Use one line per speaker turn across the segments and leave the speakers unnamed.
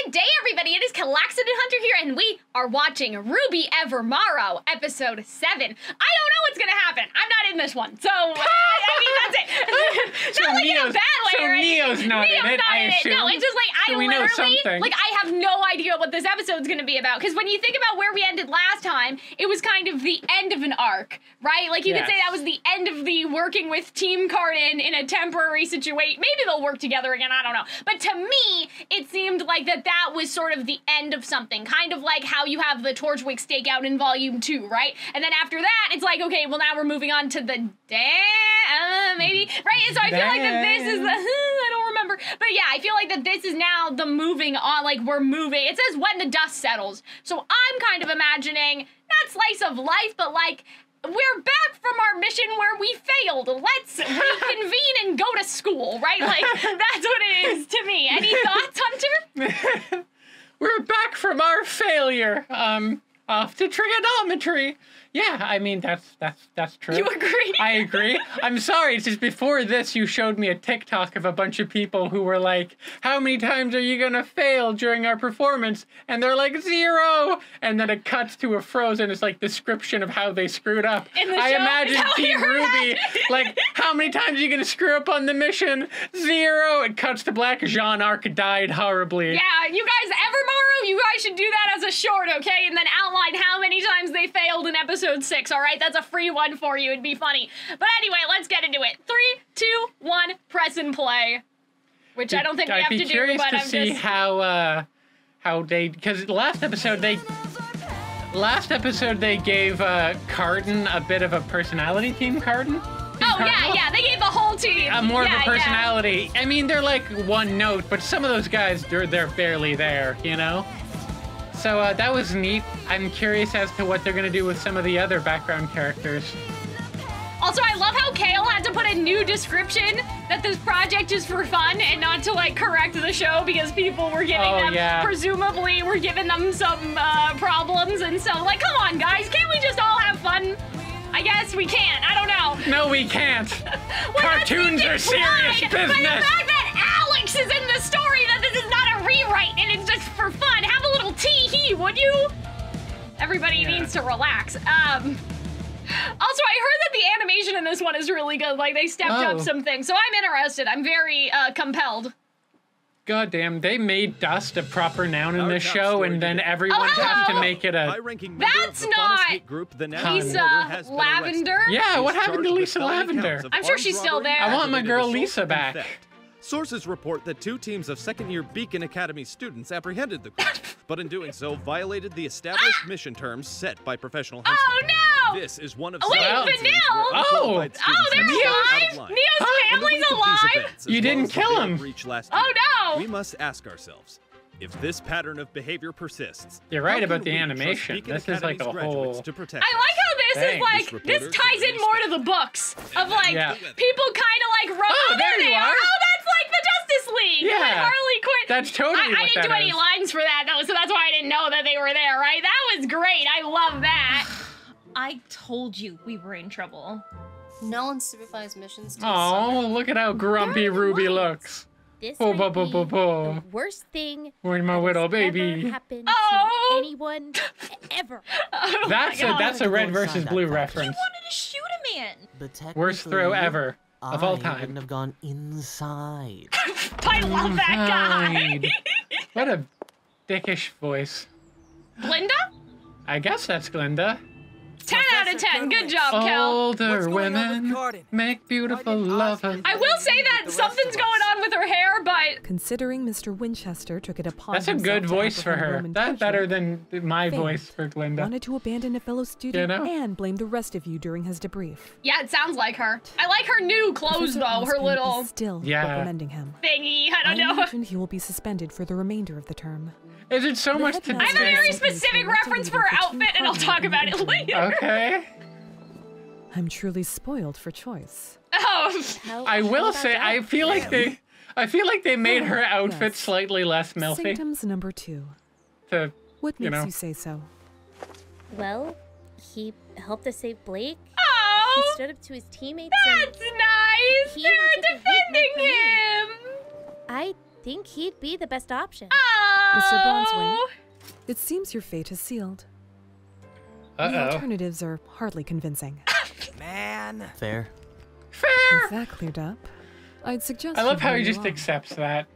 Good day, everybody. It is Calxiyn and Hunter here, and we are watching RWBY Evermorrow, episode 7. I don't know what's gonna happen. I'm not in this one, so I mean that's it. Not like in a bad way,
so
right?
Neo's not in it, I assume.
No, it's just like
so we know something.
like I have no idea what this episode's gonna be about. Because when you think about where we ended last time, it was kind of the end of an arc, right? Like you could say that was the end of the working with Team Cardin in a temporary situation. Maybe they'll work together again. I don't know. But to me, it seemed like that was sort of the end of something. Kind of like how you have the Torchwick stakeout in Volume 2, right? And then after that, it's like, okay, well now we're moving on to the maybe, right? And so I feel like that this is the, I don't remember. But yeah, I feel like that this is now the moving on, like we're moving. It says when the dust settles. So I'm kind of imagining, not slice of life, but like, we're back from our mission where we failed. Let's reconvene and go to school, right? Like, that's what it is to me. Any thoughts, Hunter?
We're back from our failure. Off to trigonometry. Yeah, I mean, that's true.
You agree?
I agree. I'm sorry, it's just before this you showed me a TikTok of a bunch of people who were like, how many times are you gonna fail during our performance? And they're like, 0! And then it cuts to a frozen, it's like description of how they screwed up. I imagine Team RWBY, like, how many times are you gonna screw up on the mission? 0! It cuts to black, Jean Arc died horribly.
Yeah, you guys, Evermorrow, you guys should do that as a short, okay? And then outline how many times they failed in episode 6, all right? That's a free one for you. It'd be funny. But anyway, let's get into it. 3, 2, 1, press and play. Which I don't think we have to do, but I'm just...
I'd be curious to see how they... Because last episode they gave Cardin a bit of a personality, Team Cardin.
Yeah, they gave the whole team.
More of a personality. Yeah. I mean, they're like one note, but some of those guys, they're barely there, you know? So that was neat. I'm curious as to what they're gonna do with some of the other background characters.
Also, I love how Kale had to put a new description that this project is for fun and not to like correct the show because people were giving presumably were giving them some problems, and so like, come on guys, can't we just all have fun? I guess we can't. I don't know.
No, we can't. Cartoons are serious business.
But the fact that Alex is in the story, that this is not a rewrite and it's just for fun. Have a little tee-hee, would you? Everybody needs to relax. Also, I heard that the animation in this one is really good. Like, they stepped up some things. So I'm interested. I'm very compelled.
Goddamn, they made dust a proper noun in this show, and then everyone has to make it a...
That's not Lisa Lavender.
Yeah, what happened to Lisa Lavender?
I'm sure she's still there.
I want my girl Lisa back.
Sources report that 2 teams of second-year Beacon Academy students apprehended the group, but in doing so violated the established mission terms set by professional huntsmen.
Oh no!
This is one of
wait, Vanille! They're alive? Neo's family's alive?
You didn't kill him.
Oh no!
We must ask ourselves, if this pattern of behavior persists...
You're right about the animation. This is like a whole...
I like how this is like, this ties in more to the books of like, people kind of like wrote, oh there they are! Oh, that's like the Justice League!
Yeah,
like Harley Quinn.
That's totally
I didn't do any lines for that though, so that's why I didn't know that they were there, right? That was great, I love that.
I told you we were in trouble.
No unsupervised missions.
Oh, look at how grumpy RWBY looks.
This might be the worst thing
where's my little baby?
Happened to anyone ever.
That's a red versus blue reference.
You wanted to shoot a man.
But
worst throw ever of all time.
I wouldn't have gone inside.
I love that guy.
What a dickish voice.
Glinda?
I guess that's Glinda.
10 out of 10. Good job, Kel.
Older women make beautiful lovers.
I will say that something's going on with her hair, but...
Considering Mr. Winchester took it upon
That's a good voice for her. That's better than my voice for Glinda.
Wanted to abandon a fellow student and blame the rest of you during his debrief.
Yeah, it sounds like her. I like her new clothes, though. Her little...
Still reprimanding him.
Thingy. I don't know.
I imagine he will be suspended for the remainder of the term.
Is it so much to
I have a very specific reference for her outfit, and I'll talk about it later.
Okay.
I'm truly spoiled for choice.
Oh.
I will say, I feel like they made her outfit slightly less milfy.
Symptoms number 2. What makes you say so?
Well, he helped us save Blake.
Oh.
He stood up to his teammates.
That's nice. They're defending him.
I think he'd be the best option.
Oh.
Mr. Bronzewing, it seems your fate is sealed. The alternatives are hardly convincing.
Man. Fair.
With that cleared up, I'd suggest
I love how he
you
just
along.
accepts that.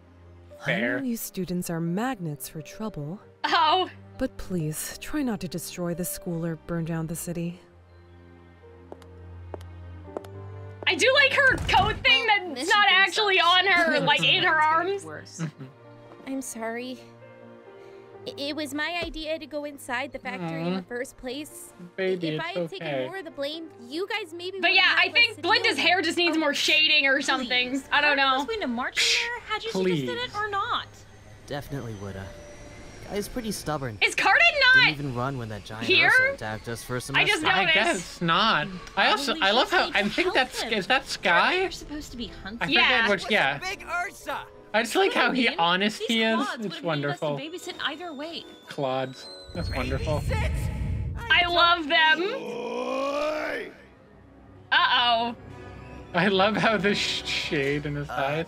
Fair.
I know you students are magnets for trouble.
Oh.
But please, try not to destroy the school or burn down the city.
I do like her coat thing that's not actually on her, like in her arms.
I'm sorry. It was my idea to go inside the factory in the first place.
Baby,
if I had
it's
taken
okay.
more of the blame, you guys maybe.
But
wouldn't
yeah,
have
I
less
think
to
Blinda's
deal
hair
with.
just needs more shading or something. I don't know.
Was going to march in there had you suggested it or not?
Definitely woulda. Guy's pretty stubborn.
Is Cardin
Didn't
not?
even run when that giant
here?
Ursa attacked us for a semester.
I just
I
noticed.
guess not. I love how I think that's is that Sky?
You're supposed to be hunting.
I forget which. Yeah.
Big Ursa.
I just like how he
Mean,
honest
these
he is.
quads
It's
would've
wonderful.
needed us to babysit either way.
Clods. That's wonderful.
I love them. Uh-oh.
I love how the shade in his eyes.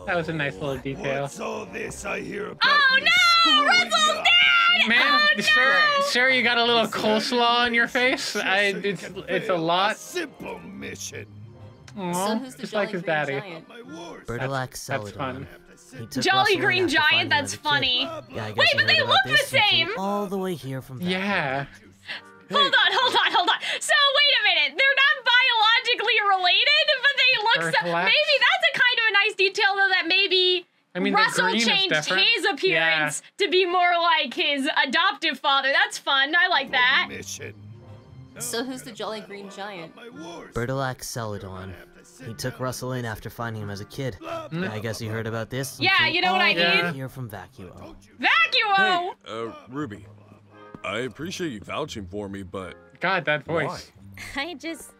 That was a nice little detail.
What's all this I hear about?
Oh no! Russell's dead!
Man,
Oh no!
sir, you got a little coleslaw on your face. It's a lot.
Simple mission.
Aw, just like his daddy.
Bertilac
That's fun.
Jolly Green Giant, that's funny.
Yeah, I guess
Wait,
you
but they
heard about
look the
this and flew
same!
all the way here from back
Yeah.
Hold on. So wait a minute. They're not biologically related, but they look so.
Bertilac?
Maybe that's a kind of a nice detail, though, that maybe
I mean, the
Russell
green is
changed
different.
his appearance to be more like his adoptive father. That's fun. I like that.
Mission.
So who's the Jolly Green Giant?
Bertilac Celadon. He took Russell in after finding him as a kid. Yeah, I guess you heard about this. and
Yeah,
flew
you know what I
all the way
need?
Here from Vacuo.
Vacuo!
Ruby, I appreciate you vouching for me, but
God, that voice.
I just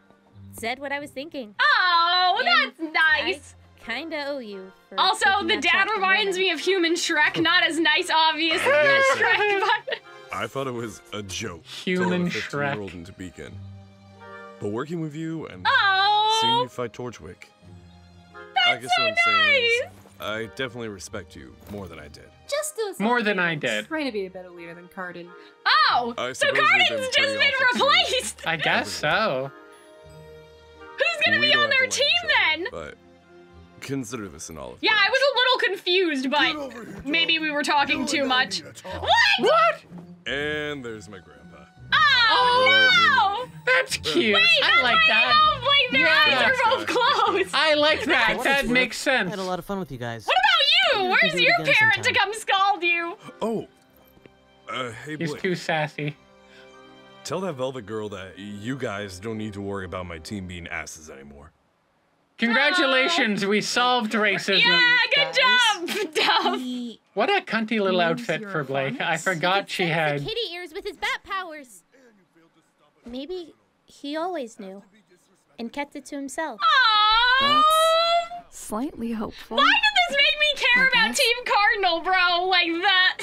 said what I was thinking.
Oh,
And
that's nice.
I kinda owe you. For
Also,
taking
the
that
dad
shot from
reminds
Ronan.
me of human Shrek. Not as nice, obviously, as Shrek, but...
I thought it was a joke.
Human
to throw a 15-year-old
Shrek.
into Beacon. But working with you and seeing
Oh,
you fight Torchwick,
that's
I guess
so
what I'm saying is,
nice.
I definitely respect you more than I did.
Just do
More than I
something.
did.
Trying to be a better leader than Cardin.
Oh,
I
so
suppose we've
Cardin's
been
just
pretty
been
awful too.
replaced.
I guess so.
Who's gonna
We
be
don't
on
have
their
to like
team
each other,
then?
But consider this an olive.
Yeah, I
branch.
was a little confused, but maybe we were talking too much. What?
And there's my grandpa.
Oh, no!
That's cute. I like that.
Oh, like their
Yeah.
eyes are both closed.
I like that.
What
That
is
makes
I
sense.
had a lot of fun with you guys.
What about you?
We can
Where's
do it
your
again
parent to
sometime.
come scald you?
Oh, hey
He's
Blake.
too sassy.
Tell that Velvet girl that you guys don't need to worry about my team being asses anymore.
Congratulations, we solved racism.
Yeah, good job, Duff.
What a cunty little
Means
outfit
you're
for
a
Blake. I
promise.
forgot she
Sense
had.
the kitty ears with his bat powers. Maybe he always knew and kept it to himself.
Aww.
Slightly hopeful.
Why did this make me care about Team Cardinal, bro? Like that.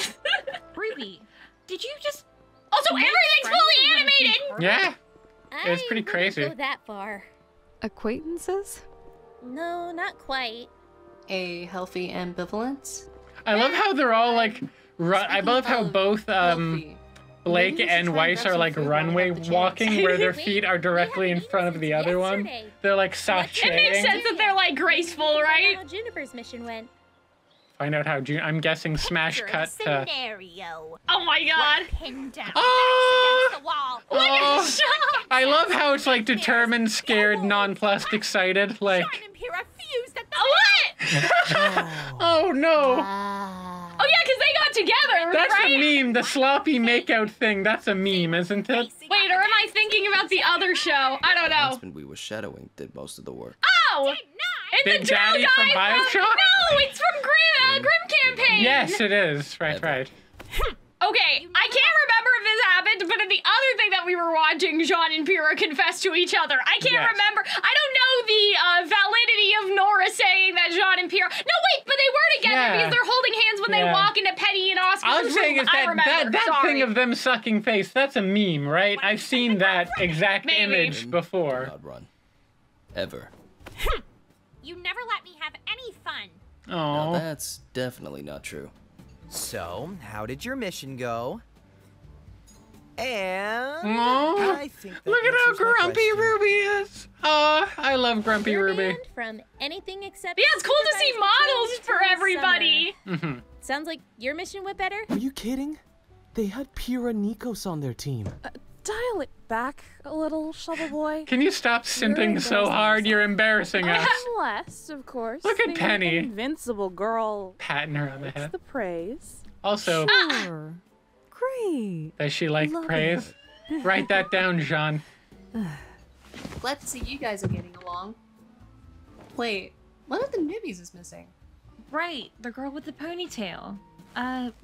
Ruby, did you just
Also,
make
everything's
friends
fully
and run a team
animated.
tournament?
Yeah. It's pretty
I
crazy.
wouldn't go that far.
Acquaintances?
No, not quite.
A healthy ambivalence?
I love how they're all like. I love how both
Healthy.
Blake
Maybe we should
and
try
Weiss
grab
are
some
like
food while we
runway
have the chance.
walking, where their
Wait,
feet are directly
we
in
haven't
front of
eaten
the
since
other one.
yesterday.
They're like
It makes
sashaying.
sense that they're like graceful, right?
How Juniper's mission went.
Find out how I'm guessing smash cut to.
Scenario.
Oh my god.
Pinned down.
Oh!
Against the wall.
Look at
Oh.
the shot.
I love how it's like determined, scared, nonplussed, excited. Like,
Impera fused at the
What?
oh no.
Oh yeah, because they got together,
That's
right?
a meme. The sloppy makeout thing. That's a meme, isn't it?
Wait, or am I thinking about the other show? I don't know.
husband we were shadowing did most of the work.
Oh! It's
Big
the Drow
Daddy
guy
from BioShock?
No, it's from Grim Campaign!
Yes, it is. Right.
Okay, I can't remember if this happened, but in the other thing that we were watching, Jean and Pyrrha confessed to each other. I can't
Yes.
remember. I don't know the validity of Nora saying that Jean and Pyrrha. No, wait, but they were together
Yeah.
because they're holding hands when they
Yeah.
walk into Penny and Oscar's
All I'm
room.
saying is
I
that
remember.
that
Sorry.
thing of them sucking face, that's a meme, right? I've seen that exact
Maybe.
image before.
Not run. Ever.
You never let me have any fun.
Now
Oh.
that's definitely not true.
So, how did your mission go? And
Aww.
I think that
Look at how
answers my
grumpy
question.
RWBY is. Oh, I love grumpy
You're
RWBY.
banned from anything except.
Yeah, it's cool to see
supervised
models
patrols
for
till
everybody.
summer. Sounds like your mission went better.
Are you kidding? They had Pyrrha Nikos on their team.
Dial it back a little, Shovel Boy.
Can you stop simping so hard? You're embarrassing us.
Unless, of course,
Look at
the
Penny.
invincible girl
Patting her on the
gets
head.
the praise.
Also,
Sure. Great.
does she like
Love
praise? Write that down, Jean.
Glad to see you guys are getting along. Wait, one of the newbies is missing.
Right, the girl with the ponytail.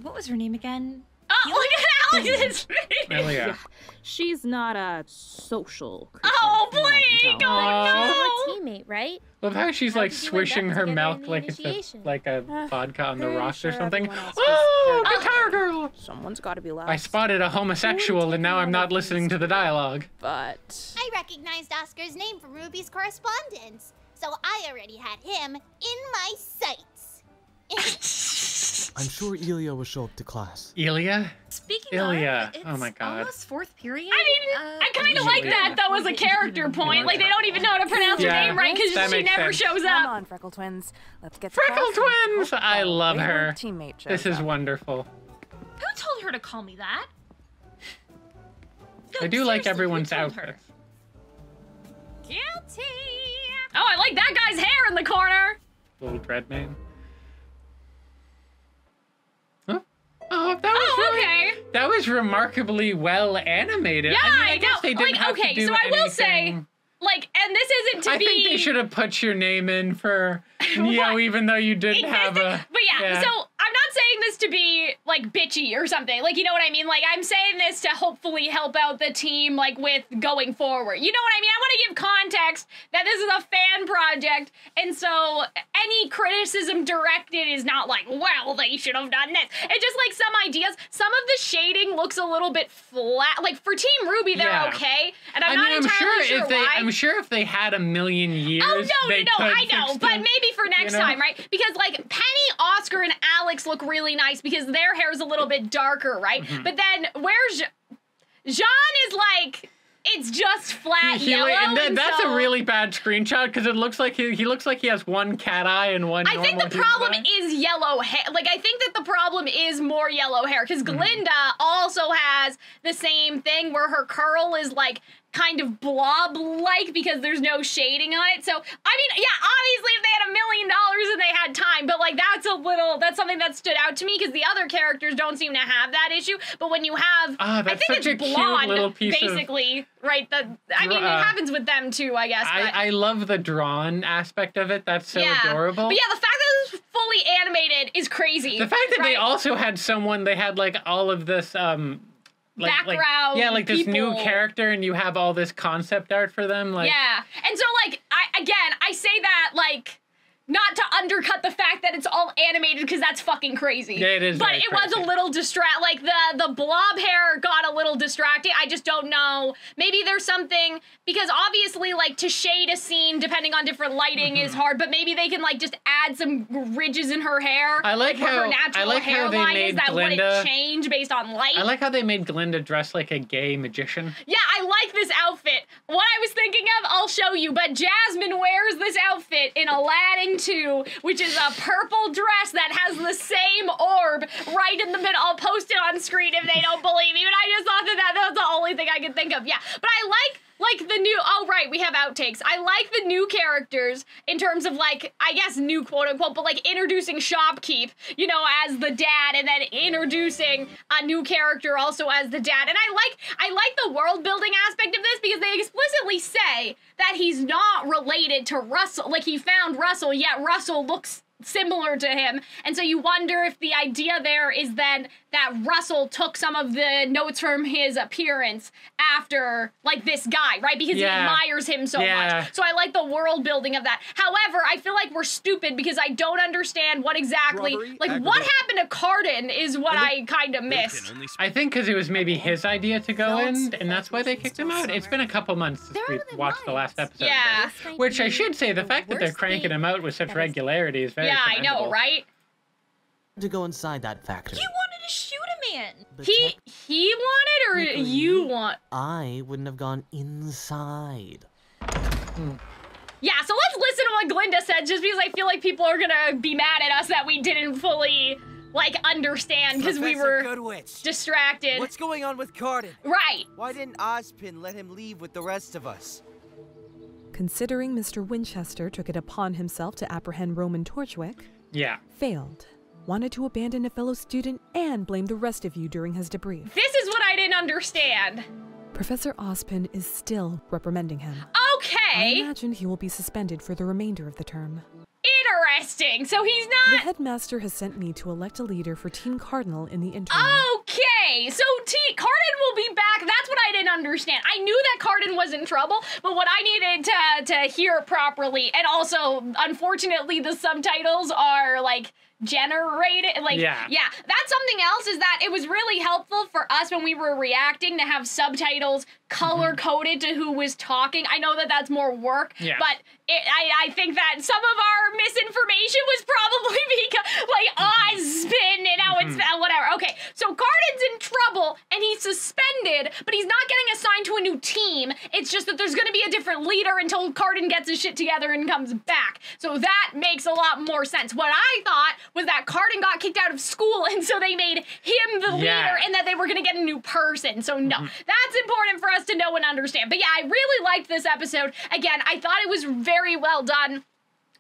What was her name again?
Oh, look at Alex's face!
Elia.
She's not a social creature.
Oh,
from what I can
Blake!
tell.
Oh,
Your teammate, right?
Love how she's
How
like
did you end
swishing
up
her
together in
mouth
the
like it's
initiation?
like a vodka on the
pretty
rocks or
sure
something.
everyone else was
Oh,
hurt.
Guitar Girl!
Someone's got to be last.
I spotted a homosexual and now I'm not listening to the dialogue.
But
I recognized Oscar's name from Ruby's correspondence, so I already had him in my sights.
I'm sure Ilya will show up to class.
Ilya?
Speaking
Ilya.
of, it's
Oh my god.
almost fourth period.
I mean, I kind of like that though as a character point. Like, they don't even know how to pronounce her
Yeah,
name right because
that
she
makes
never
sense.
shows
come
up.
on, Freckle Twins. Let's get to
Freckle
class and
Twins!
hope
I
our
love
wayward
her.
Teammate shows
This is
up.
wonderful.
Who told her to call me that? No,
I do like
seriously,
everyone's
who told her?
outfits.
Guilty. Oh, I like that guy's hair in the corner.
Little dread man. Huh? Oh, that was
Oh,
really,
okay.
that was remarkably well animated.
Yeah,
I mean, I
I
guess
know.
they didn't
Like,
have
okay,
to do
so I will say,
anything.
like, and this isn't to
I
be.
think they should have put your name in for Neo,
What?
even though you didn't have a.
But yeah, so I'm not saying this to be like bitchy or something. Like, you know what I mean? Like, I'm saying this to hopefully help out the team, like, with going forward. You know what I mean? I want to give context that this is a fan project, and so any criticism directed is not like, well, they should have done this. It's just like some ideas. Some of the shading looks a little bit flat. Like, for Team RWBY, they're
Yeah.
okay, and I'm
I
not
mean,
entirely sure
if they,
why.
I'm sure if they had a million years,
Oh, no,
they
no,
could
I know,
fix
but
them,
maybe for next
you know?
time, right? Because, like, Penny, Oscar, and Alex look really nice because their hair is a little bit darker, right?
Mhm.
But then, where's Jean is like, it's just flat yellow,
and that's
so
a really bad screenshot because it looks like he looks like he has one cat eye and one.
I think
normal
the
human
problem
eye.
is yellow hair. Like, I think that the problem is more yellow hair because
Mm-hmm.
Glinda also has the same thing where her curl is like kind of blob-like because there's no shading on it. So, I mean, yeah, obviously if they had $1 million and they had time, but like that's something that stood out to me because the other characters don't seem to have that issue. But when you have, I
that's
think
such
it's
a cute
blonde,
little piece of-
basically, right? I mean, it happens with them too, I guess. But
I love the drawn aspect of it. That's so adorable.
But yeah, the fact that it was fully animated is crazy.
The fact that they
right?
also had someone, they had like all of this
Background
yeah, like this new
people.
character, and you have all this concept art for them. Like,
yeah, and so like I say that like not to undercut the fact that it's all animated because that's fucking crazy.
Yeah, it is
But
very
it was a
crazy.
little like the blob hair got a little distracting. I just don't know. Maybe there's something because obviously like to shade a scene depending on different lighting is hard. But maybe they can like just add some ridges in her hair.
I like
where
how-
her natural
I like how they
hairline
made
is that
Glinda-
wouldn't change based on light.
I like how they made Glinda dress like a gay magician.
Yeah, I like this outfit. What I was thinking of, I'll show you, but Jasmine wears this outfit in Aladdin 2, which is a purple dress that has the same orb right in the middle. I'll post it on screen if they don't believe me, but I just thought that was the only thing I could think of. Yeah, but I like the new, oh right, we have outtakes. I like the new characters in terms of like, I guess new quote unquote, but like introducing Shopkeep, you know, as the dad and then introducing a new character also as the dad. And I like the world building aspect of this because they explicitly say that he's not related to Russell. Like he found Russell, yet Russell looks similar to him. And so you wonder if the idea there is then that Russell took some of the notes from his appearance after, like, this guy, right? Because he admires him so much. So I like the world building of that. However, I feel like we're stupid because I don't understand what exactly, like, what happened to Cardin is what I kind of missed.
I think because it was maybe his idea to go in, and that's why they kicked him out. It's been a couple months since we've watched the last episode.
Yeah.
Which I should say, the fact that they're cranking him out with such regularity is very
Yeah, I know,
commendable.
right?
to go inside that factory.
You wanted to shoot a man.
He wanted, or you want?
I wouldn't have gone inside.
Yeah, so let's listen to what Glinda said, just because I feel like people are gonna be mad at us that we didn't fully, like, understand, because we were distracted.
What's going on with Cardin?
Right.
Why didn't Ozpin let him leave with the rest of us?
Considering Mr. Winchester took it upon himself to apprehend Roman Torchwick, failed, wanted to abandon a fellow student, and blamed the rest of you during his debrief.
This is what I didn't understand.
Professor Ozpin is still reprimanding him.
Okay.
I imagine he will be suspended for the remainder of the term.
Interesting. So he's not...
The headmaster has sent me to elect a leader for Team Cardinal in the interim.
Okay, so Cardin will be back. That's what I didn't understand. I knew that Cardin was in trouble, but what I needed to hear properly, and also, unfortunately, the subtitles are, like, generated, like, yeah, that's something else, is that it was really helpful for us when we were reacting to have subtitles color-coded to who was talking. I know that that's more work, but I think that some of our misinformation was probably because, like, Ozpin and how it's, whatever. Okay, so Cardin's in trouble, and he's suspended, but he's not getting assigned to a new team. It's just that there's gonna be a different leader until Cardin gets his shit together and comes back. So that makes a lot more sense. What I thought was that Cardin got kicked out of school, and so they made him the leader, and that they were gonna get a new person. So no, that's important for us to know and understand. But yeah, I really liked this episode. Again, I thought it was very well done.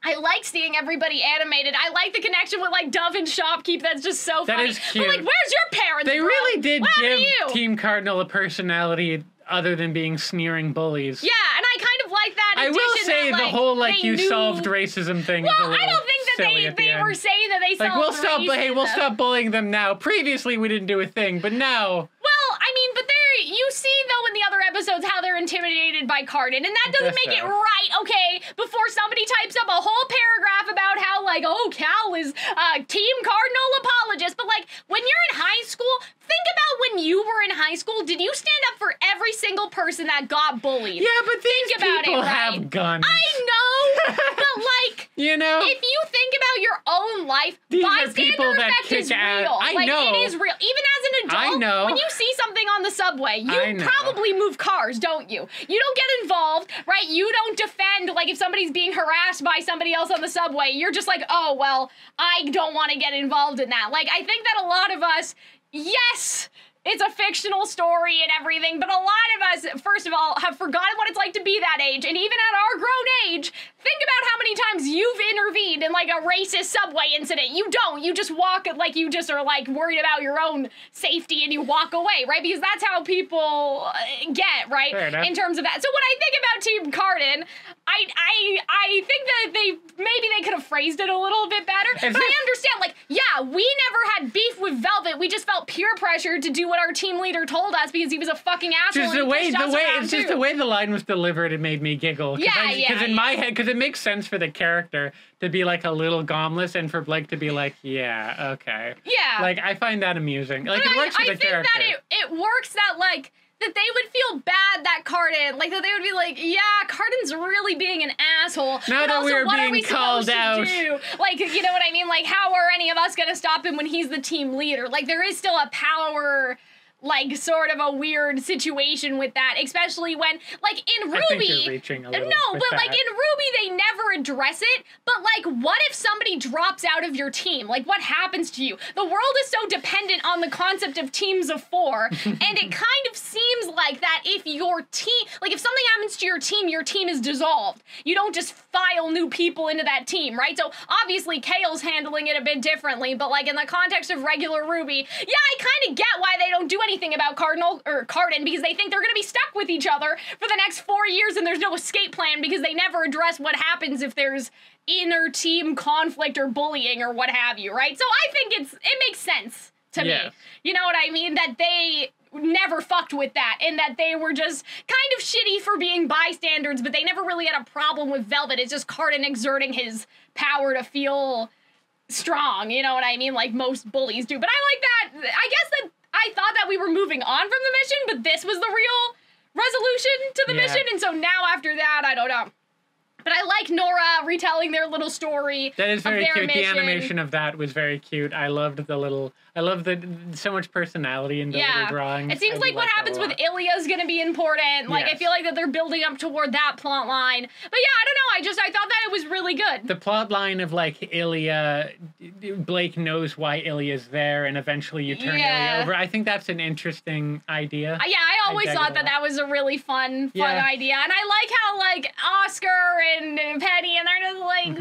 I like seeing everybody animated. I like the connection with, like, Dove and Shopkeep. That's just so funny.
That is cute.
But, like, where's your parents,
They
bro?
really did
What
give
about you?
Team Cardinal a personality other than being sneering bullies.
Yeah, and I kind of like that.
I will say
that,
the
like,
whole, like,
they
you
knew...
solved racism thing is a
Well,
little
I don't think that
silly at the
they
end.
were saying that they solved
Like, we'll stop,
racism.
hey, we'll stop bullying them now. Previously, we didn't do a thing, but now...
Well, I mean, but you see, though, in the other episodes how they're intimidated by Cardin, and that doesn't make it right, okay? Before somebody types up a whole paragraph about how, like, oh, Cal is Team Cardinal apologist, but, like, when you're in high school, think about when you were in high school. Did you stand up for every single person that got bullied?
Yeah, but these
about
people
it, right?
have guns.
I know, but, like,
you know,
if you think about your own life,
these are
bystander
people that
effect
kick
is
ass.
real.
I
like,
know.
It is real. Even as an adult,
I know.
when you see something on the subway, you
I know.
probably move cars, don't you? You don't get involved, right? You don't defend, like, if somebody's being harassed by somebody else on the subway, you're just like, oh, well, I don't want to get involved in that. Like, I think that a lot of us, yes, it's a fictional story and everything, but a lot of us, first of all, have forgotten what it's like to be that age, and even at our grown age, think about how many times you've intervened in, like, a racist subway incident. You don't. You just walk, like, you just are, like, worried about your own safety and you walk away, right? Because that's how people get, right? In terms of that. So when I think about Team Cardin, I think that maybe they could have phrased it a little bit better, but I understand, like, yeah, we never had beef with Velvet. We just felt peer pressure to do what our team leader told us because he was a fucking asshole.
Just the way the line was delivered, it made me giggle. Because in my head, because it makes sense for the character to be, like, a little gomless, and for Blake to be like, yeah, okay.
Yeah.
Like, I find that amusing. Like, it works for the character.
I think that it works that, like, that they would feel bad that Cardin, like, that they would be like, yeah, Cardin's really being an asshole.
Now
but
that
also,
we're
what
being
are we
called
supposed
out.
to do? Like, you know what I mean? Like, how are any of us gonna stop him when he's the team leader? Like, there is still a power, like, sort of a weird situation with that, especially when, like, in RWBY,
I think you're reaching a little with
but, like,
that.
in RWBY, they never address it, but, like, what if somebody drops out of your team? Like, what happens to you? The world is so dependent on the concept of teams of 4, and it kind of seems like that if your team, like, if something happens to your team is dissolved. You don't just file new people into that team, right? So, obviously, Kale's handling it a bit differently, but, like, in the context of regular RWBY, yeah, I kind of get why they don't do anything about Cardin, because they think they're going to be stuck with each other for the next 4 years, and there's no escape plan because they never address what happens if there's inner team conflict or bullying or what have you, right? So I think it makes sense to me. You know what I mean? That they never fucked with that, and that they were just kind of shitty for being bystanders, but they never really had a problem with Velvet. It's just Cardin exerting his power to feel strong, you know what I mean? Like most bullies do. But I like that. I guess that I thought that we were moving on from the mission, but this was the real resolution to the mission, and so now after that, I don't know. But I like Nora retelling their little story.
That is very cute.
Mission.
The animation of that was very cute. I loved so much personality in the little drawings.
It seems like what happens with Ilya is going to be important. Like, I feel like that they're building up toward that plot line. But yeah, I don't know. I thought that it was really good.
The plot line of, like, Ilya, Blake knows why Ilya's there, and eventually you turn Ilya over. I think that's an interesting idea.
Yeah, I always thought that was a really fun idea. And I like how, like, Oscar and Penny, and they're just like...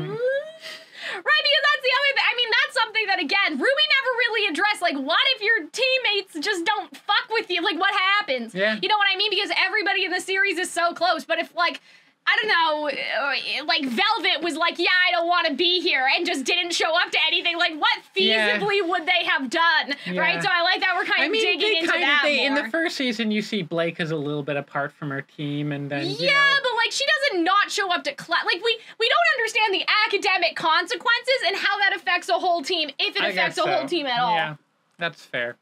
Right, because that's the other thing. I mean, that's something that, again, RWBY never really addressed. Like, what if your teammates just don't fuck with you? Like, what happens?
Yeah.
You know what I mean? Because everybody in the series is so close. But if, like, I don't know, like, Velvet was like, yeah, I don't want to be here, and just didn't show up to anything, like, what feasibly would they have done?
Yeah.
Right? So I like that we're kind of digging into that more.
In the first season, you see Blake as a little bit apart from her team, and then, you know,
but, like, she doesn't not show up to class. Like, we don't understand the academic consequences and how that affects a whole team, if it affects a whole team at all.
Yeah, that's fair.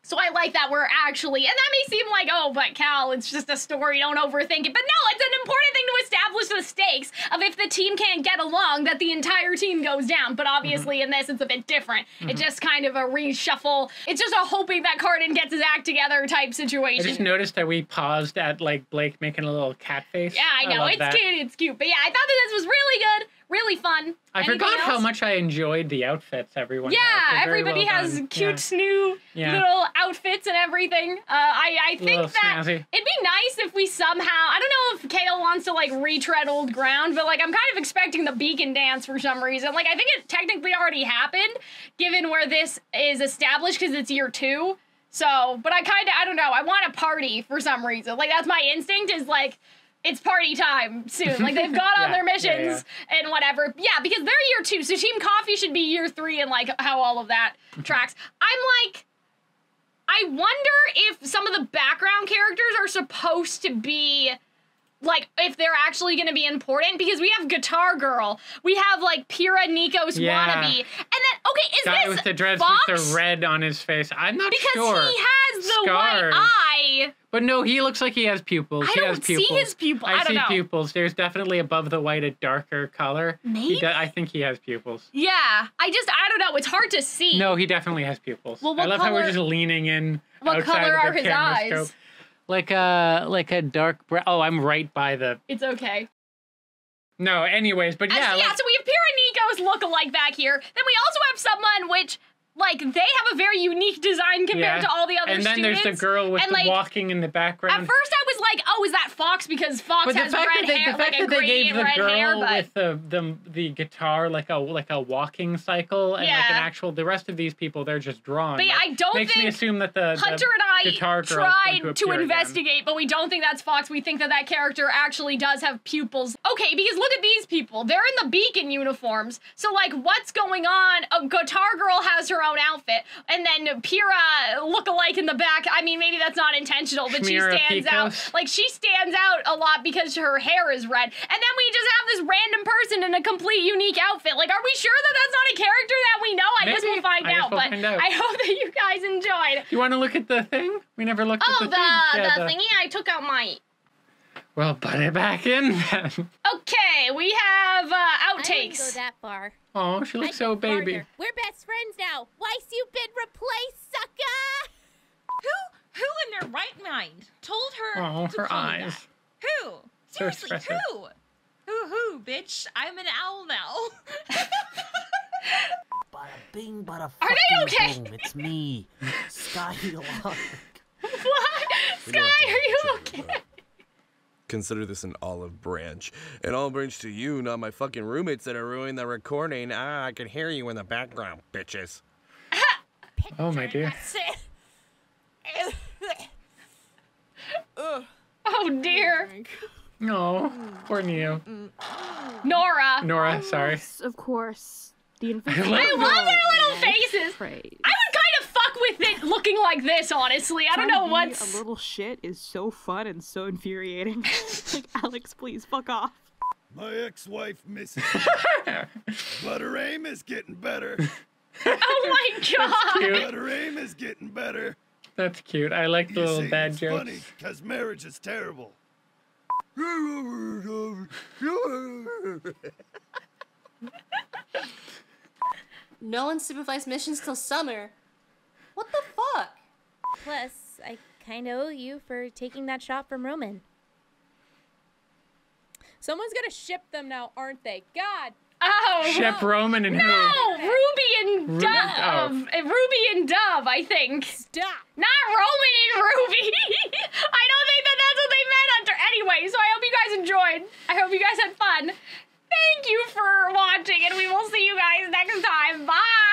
So I like that we're actually, and that may seem like, oh, but Cal, it's just a story, don't overthink it. But no, it's an important thing to establish the stakes of if the team can't get along, that the entire team goes down. But obviously in this, it's a bit different. It's just kind of a reshuffle. It's just a hoping that Cardin gets his act together type situation.
I just noticed that we paused at, like, Blake making a little cat face.
Yeah, I know, it's cute, it's cute. But yeah, I thought that this was really good. Really fun.
I forgot how much I enjoyed the outfits everyone
had. Everybody has cute new little outfits and everything. I think that it'd be nice if we somehow, I don't know if Kale wants to, like, retread old ground, but, like, I'm kind of expecting the beacon dance for some reason. Like, I think it technically already happened, given where this is established, because it's year 2. So, but I don't know, I want a party for some reason. Like, that's my instinct, is, like, it's party time soon. Like, they've gone on their missions and whatever. Yeah, because they're year 2, so Team Coffee should be year 3 and, like, how all of that tracks. I'm like, I wonder if some of the background characters are supposed to be, like, if they're actually going to be important, because we have Guitar Girl, we have, like, Pyrrha Nikos Wannabe, and then, okay, is
guy
this
with the dreads
Fox?
with the red on his face? I'm not sure.
Because he has the
Scars.
white eye.
But no, he looks like he has pupils.
I don't see his pupils. I don't know.
see pupils. There's definitely above the white a darker color.
Maybe?
I think he has pupils.
Yeah, I don't know. It's hard to see.
No, he definitely has pupils.
Well,
I love how we're just leaning in.
What color are his eyes?
Like a dark brown. Oh, I'm right by the.
It's okay.
No, anyways, but yeah.
So we have Pyrrha Nikos look-alike back here. Then we also have someone which, like, they have a very unique design compared to all the other students.
And then there's the girl with the walking in the background.
At first I was like, oh, is that Fox? Because Fox has red hair,
the fact
like a
that they gave the girl
hair,
with the guitar like a walking cycle and like an actual, the rest of these people, they're just drawn.
But yeah, I don't
makes
think
me assume that the
Hunter and
guitar
I tried to investigate, but we don't think that's Fox. We think that that character actually does have pupils. Okay, because look at these people. They're in the Beacon uniforms. So, like, what's going on? A Guitar Girl has her own outfit, and then Pyrrha look-alike in the back. I mean, maybe that's not intentional, but she stands out. Like, she stands out a lot because her hair is red. And then we just have this random person in a complete unique outfit. Like, are we sure that that's not a character that we know? I guess we'll find out, but I hope that you guys enjoyed.
Do you want to look at the thing? We never looked at the thing.
Oh, the thingy? I took out my...
Well, put it back in then.
Okay, we have outtakes.
I didn't go that far.
Oh, she looks so baby.
Farther. We're best friends now. Weiss, you've been replaced, sucker!
Who in their right mind told her to
her
call
eyes.
That? Who? Seriously, who? Who, bitch? I'm an owl now.
Bada bing, bada
Are they okay?
boom. It's me, Skylark.
What? Sky, are you okay?
Consider this an olive branch. An olive branch to you, not my fucking roommates that are ruining the recording. I can hear you in the background, bitches.
Oh, my dear.
Oh, dear.
No, poor Neo.
Nora,
sorry.
Of course. The
I love their little faces. I would kind of fuck with it looking like this, honestly. I don't know what's...
A little shit is so fun and so infuriating. Like, Alex, please, fuck off.
My ex-wife misses but her aim is getting better.
Oh my god!
But her aim is getting better.
That's cute. I like the little bad jokes.
Funny, because marriage is terrible.
No one supervised missions till summer. What the fuck?
Plus, I kinda owe you for taking that shot from Roman. Someone's gonna ship them now, aren't they? God!
Oh!
Ship Roman and who?
No! Ruby and Dove! Ruby and Dove, I think.
Stop!
Not Roman and Ruby! I don't think that that's what they meant, Hunter. Anyway, so I hope you guys enjoyed. I hope you guys had fun. Thank you for watching, and we will see you guys next time. Bye!